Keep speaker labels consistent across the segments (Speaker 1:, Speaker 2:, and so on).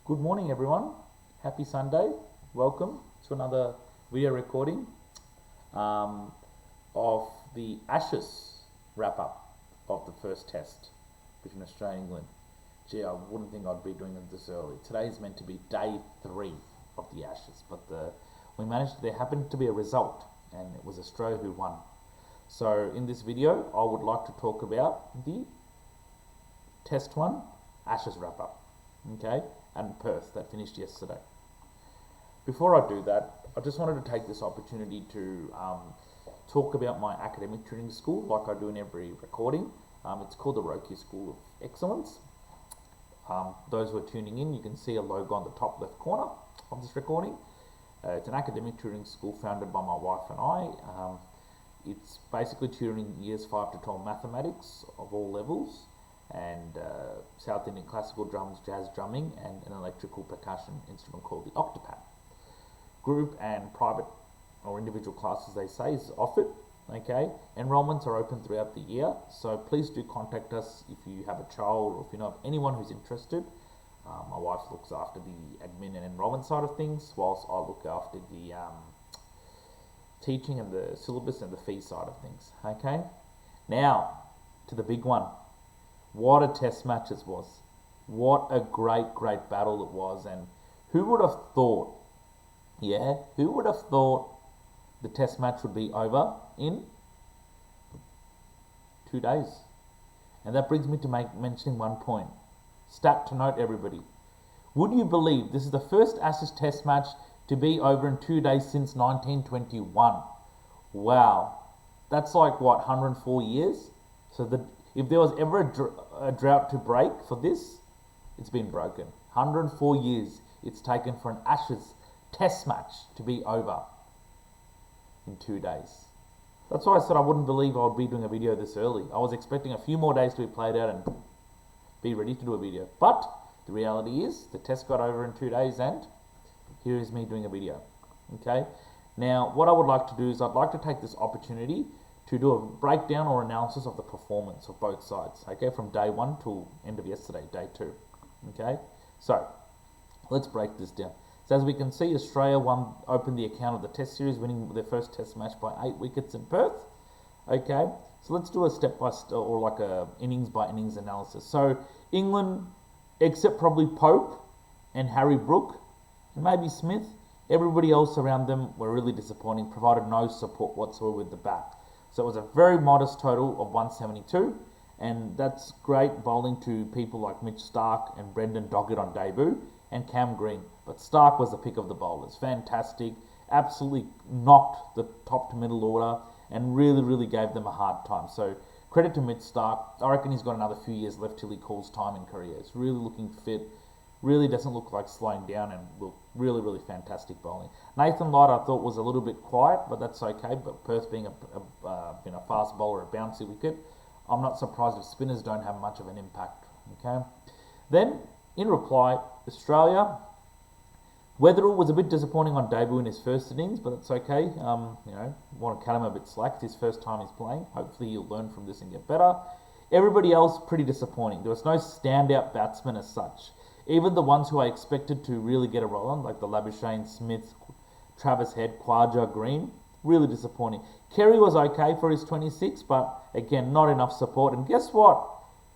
Speaker 1: Good morning everyone, happy Sunday, welcome to another video recording of the AUS wrap up of the first test between Australia and England. Gee, I wouldn't think I'd be doing it this early. Today is meant to be day 3 of the AUS, but there happened to be a result and it was Australia who won. So in this video I would like to talk about the test 1 AUS wrap up, okay, and Perth that finished yesterday. Before I do that, I just wanted to take this opportunity to talk about my academic tutoring school like I do in every recording. It's called the Roki School of Excellence. Those who are tuning in, you can see a logo on the top left corner of this recording. It's an academic tutoring school founded by my wife and I. It's basically tutoring years 5 to 12 mathematics of all levels, and South Indian classical drums, jazz drumming, and an electrical percussion instrument called the octopad. Group and private or individual classes, they say, is offered. Okay, enrollments are open throughout the year, so please do contact us if you have a child or if you know of anyone who's interested. My wife looks after the admin and enrollment side of things, whilst I look after the teaching and the syllabus and the fee side of things. Okay, now to the big one. What a test match it was. What a great battle it was. And who would have thought, who would have thought the test match would be over in 2 days? And that brings me to mentioning one point. Stat to note, everybody. Would you believe this is the first AUS test match to be over in 2 days since 1921? Wow. That's like, what, 104 years? So if there was ever a drought to break for this, it's been broken. 104 years it's taken for an AUS test match to be over in 2 days. That's why I said I wouldn't believe I would be doing a video this early. I was expecting a few more days to be played out and be ready to do a video. But the reality is the test got over in 2 days and here is me doing a video. Okay. Now what I would like to do is I'd like to take this opportunity to do a breakdown or analysis of the performance of both sides, okay, from day 1 till end of yesterday, day 2, okay. So let's break this down. So as we can see, Australia opened the account of the test series, winning their first test match by 8 wickets in Perth, okay. So let's do a step by step or like a innings by innings analysis. So England, except probably Pope and Harry Brook and maybe Smith, everybody else around them were really disappointing, provided no support whatsoever with the bat. So it was a very modest total of 172, and that's great bowling to people like Mitch Starc and Brendan Doggett on debut, and Cam Green. But Starc was the pick of the bowlers. Fantastic, absolutely knocked the top to middle order, and really gave them a hard time. So credit to Mitch Starc. I reckon he's got another few years left till he calls time in career. He's really looking fit. Really doesn't look like slowing down, and look really fantastic bowling. Nathan Light I thought was a little bit quiet, but that's okay. But Perth being a fast bowler, a bouncy wicket, I'm not surprised if spinners don't have much of an impact. Okay. Then in reply, Australia, Weatherall was a bit disappointing on debut in his first innings, but that's okay. Want to cut him a bit slack. It's his first time he's playing. Hopefully he'll learn from this and get better. Everybody else pretty disappointing. There was no standout batsman as such. Even the ones who I expected to really get a roll on, like the Labuschagne, Smith, Travis Head, Khawaja, Green, really disappointing. Kerry was okay for his 26, but again, not enough support. And guess what?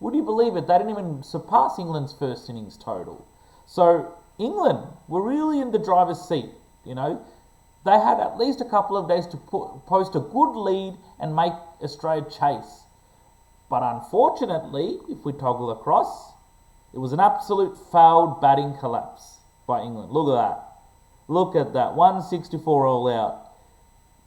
Speaker 1: Would you believe it? They didn't even surpass England's first innings total. So England were really in the driver's seat. You know, they had at least a couple of days to post a good lead and make Australia chase. But unfortunately, if we toggle across, it was an absolute failed batting collapse by England. Look at that. Look at that. 164 all out.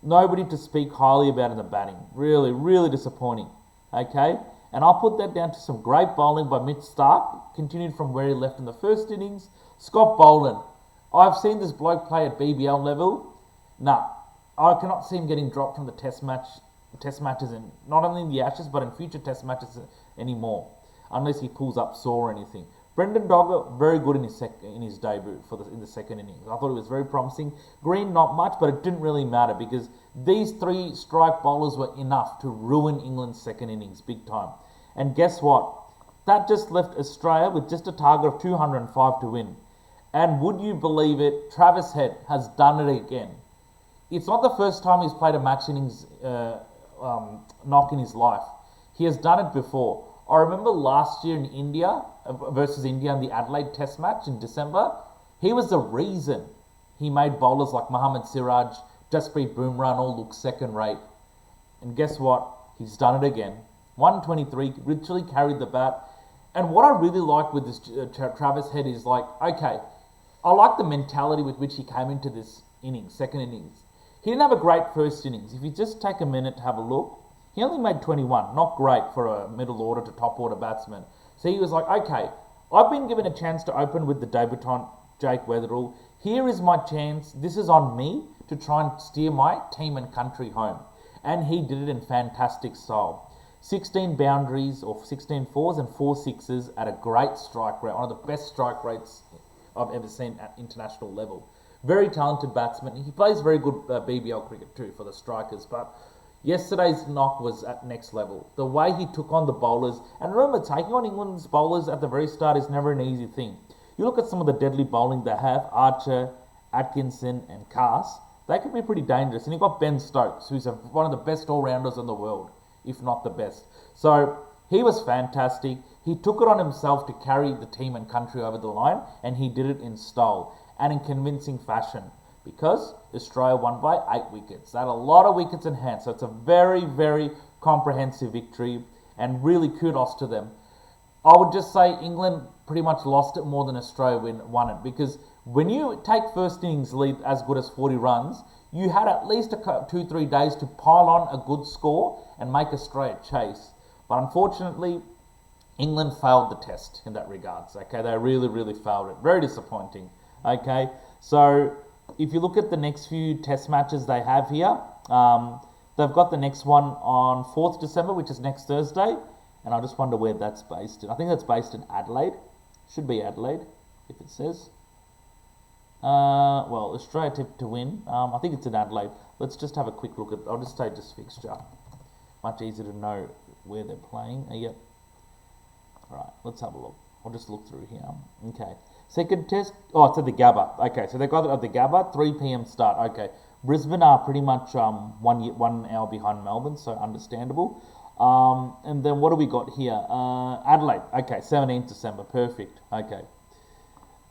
Speaker 1: Nobody to speak highly about in the batting. Really disappointing. Okay? And I'll put that down to some great bowling by Mitch Starc. Continued from where he left in the first innings. Scott Boland. I've seen this bloke play at BBL level. Nah. I cannot see him getting dropped from the test matches, and not only in the Ashes, but in future test matches anymore, unless he pulls up sore or anything. Brendan Doggett, very good in his debut in the second innings. I thought it was very promising. Green, not much, but it didn't really matter because these 3 strike bowlers were enough to ruin England's second innings big time. And guess what? That just left Australia with just a target of 205 to win. And would you believe it, Travis Head has done it again. It's not the first time he's played a match innings knock in his life. He has done it before. I remember last year in India, versus India in the Adelaide Test match in December, he was the reason he made bowlers like Mohammad Siraj, Jasprit Bumrah and all look second rate. And guess what? He's done it again. 123, literally carried the bat. And what I really like with this Travis Head is like, okay, I like the mentality with which he came into this innings, second innings. He didn't have a great first innings. If you just take a minute to have a look, he only made 21. Not great for a middle order to top order batsman. So he was like, okay, I've been given a chance to open with the debutant Jake Weatherall. Here is my chance. This is on me to try and steer my team and country home. And he did it in fantastic style. 16 boundaries or 16 fours and 4 sixes at a great strike rate. One of the best strike rates I've ever seen at international level. Very talented batsman. He plays very good BBL cricket too for the strikers. But yesterday's knock was at next level. The way he took on the bowlers. And remember, taking on England's bowlers at the very start is never an easy thing. You look at some of the deadly bowling they have. Archer, Atkinson and Cass. They can be pretty dangerous. And you've got Ben Stokes, who's one of the best all-rounders in the world, if not the best. So he was fantastic. He took it on himself to carry the team and country over the line, and he did it in style and in convincing fashion because Australia won by 8 wickets. They had a lot of wickets in hand, so it's a very, very comprehensive victory, and really kudos to them. I would just say England pretty much lost it more than Australia won it, because when you take first innings lead as good as 40 runs, you had at least 2-3 days to pile on a good score and make Australia chase. But unfortunately, England failed the test in that regards. Okay, they really, really failed it. Very disappointing. Okay, so if you look at the next few test matches they have here, they've got the next one on 4th December, which is next Thursday. And I just wonder where that's based in. I think that's based in Adelaide. Should be Adelaide, if it says. Well, Australia tipped to win. I think it's in Adelaide. Let's just have a quick look at. I'll just say just fixture. Much easier to know where they're playing. Yep. All right. Let's have a look. I'll just look through here. Okay. Second test. Oh, it's at the Gabba. Okay. So they got it at the Gabba. 3 p.m. start. Okay. Brisbane are pretty much 1 hour behind Melbourne, so understandable. And then what do we got here? Adelaide. Okay. 17th December. Perfect. Okay.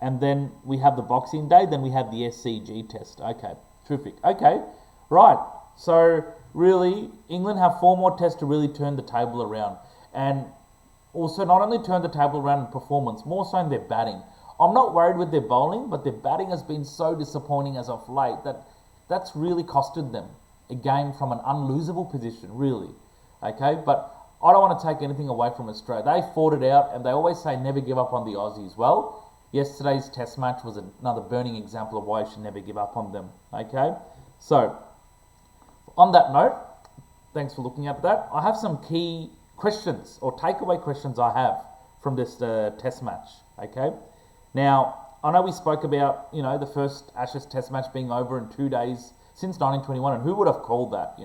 Speaker 1: And then we have the Boxing Day, then we have the SCG test. Okay, terrific. Okay, right. So really, England have 4 more tests to really turn the table around. And also not only turn the table around in performance, more so in their batting. I'm not worried with their bowling, but their batting has been so disappointing as of late that's really costed them a game from an unlosable position, really. Okay, but I don't want to take anything away from Australia. They fought it out, and they always say never give up on the Aussies. Well, yesterday's test match was another burning example of why you should never give up on them. Okay, so on that note, thanks for looking at that. I have some key questions or takeaway questions I have from this test match. Okay, now I know we spoke about the first Ashes test match being over in 2 days since 1921, and who would have called that?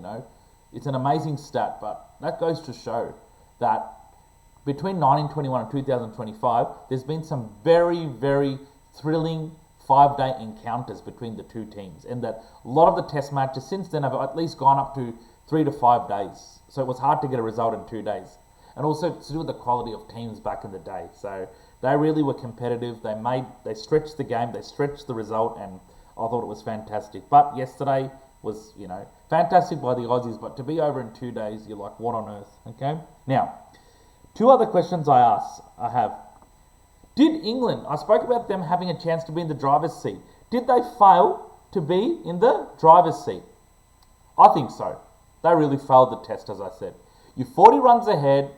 Speaker 1: It's an amazing stat, but that goes to show that between 1921 and 2025, there's been some very, very thrilling 5-day encounters between the two teams, and that a lot of the test matches since then have at least gone up to 3 to 5 days. So it was hard to get a result in 2 days. And also to do with the quality of teams back in the day. So they really were competitive. They stretched the game, they stretched the result, and I thought it was fantastic. But yesterday was, fantastic by the Aussies, but to be over in 2 days, you're like, what on earth? Okay? Now, 2 other questions I have. Did England, I spoke about them having a chance to be in the driver's seat. Did they fail to be in the driver's seat? I think so. They really failed the test, as I said. You're 40 runs ahead.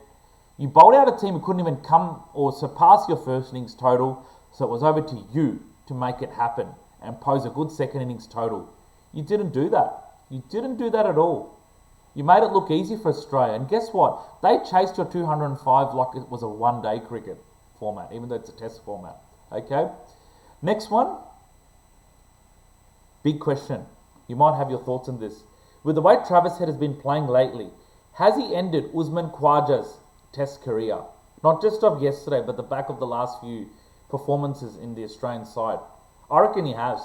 Speaker 1: You bowled out a team who couldn't even come or surpass your first innings total. So it was over to you to make it happen and pose a good second innings total. You didn't do that. You didn't do that at all. You made it look easy for Australia. And guess what? They chased your 205 like it was a one-day cricket format, even though it's a test format. Okay? Next one. Big question. You might have your thoughts on this. With the way Travis Head has been playing lately, has he ended Usman Khawaja's test career? Not just of yesterday, but the back of the last few performances in the Australian side. I reckon he has.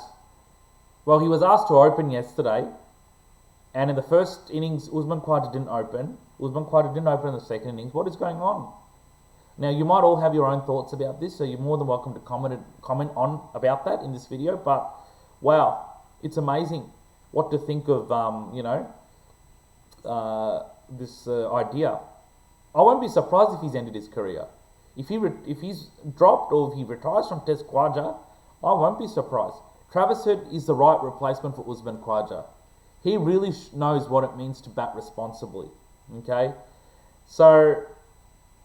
Speaker 1: Well, he was asked to open yesterday, and in the first innings, Usman Khawaja didn't open. Usman Khawaja didn't open in the second innings. What is going on? Now, you might all have your own thoughts about this, so you're more than welcome to comment on about that in this video. But wow, it's amazing what to think of, this idea. I won't be surprised if he's ended his career. If he's dropped or if he retires from Test Khawaja, I won't be surprised. Travis Head is the right replacement for Usman Khawaja. He really knows what it means to bat responsibly. Okay, so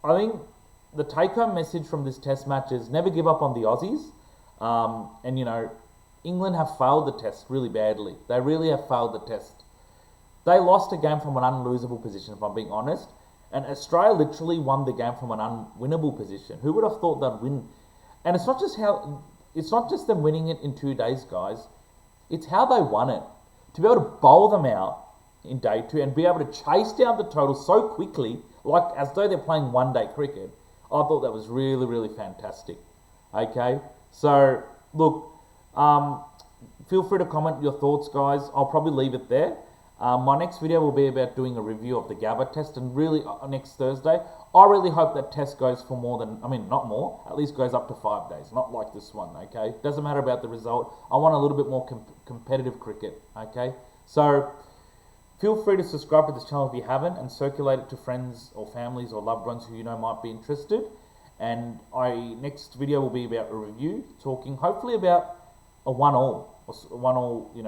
Speaker 1: I think the take-home message from this Test match is never give up on the Aussies. England have failed the Test really badly. They really have failed the Test. They lost a game from an unlosable position, if I'm being honest. And Australia literally won the game from an unwinnable position. Who would have thought they'd win? And it's not just them winning it in 2 days, guys. It's how they won it. To be able to bowl them out in day 2 and be able to chase down the total so quickly, like as though they're playing one-day cricket, I thought that was really, really fantastic. Okay, so look, feel free to comment your thoughts, guys. I'll probably leave it there. My next video will be about doing a review of the Gabba test, and really next Thursday. I really hope that test goes for more than, not more, at least goes up to 5 days, not like this one, okay? Doesn't matter about the result. I want a little bit more competitive cricket, okay? So feel free to subscribe to this channel if you haven't, and circulate it to friends or families or loved ones who you know might be interested. And next video will be about a review, talking hopefully about a 1-all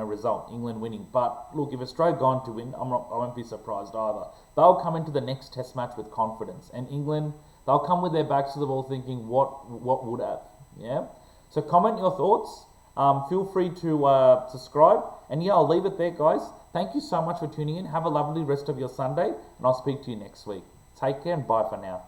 Speaker 1: result, England winning. But look, if Australia go on to win, I won't be surprised either. They'll come into the next Test match with confidence, and England, they'll come with their backs to the ball thinking, what would have, yeah? So comment your thoughts. Feel free to subscribe, and yeah, I'll leave it there, guys. Thank you so much for tuning in. Have a lovely rest of your Sunday, and I'll speak to you next week. Take care and bye for now.